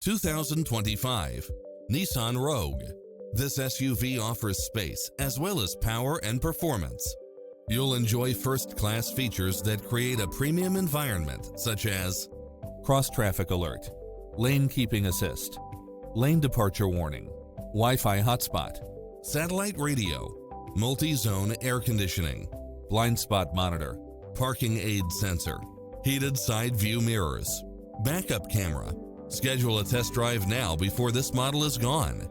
2025 Nissan Rogue. This SUV offers space as well as power and performance. You'll enjoy first-class features that create a premium environment, such as cross-traffic alert, lane keeping assist, lane departure warning, Wi-Fi hotspot, satellite radio, multi-zone air conditioning, blind spot monitor, parking aid sensor, heated side view mirrors, backup camera. Schedule a test drive now before this model is gone.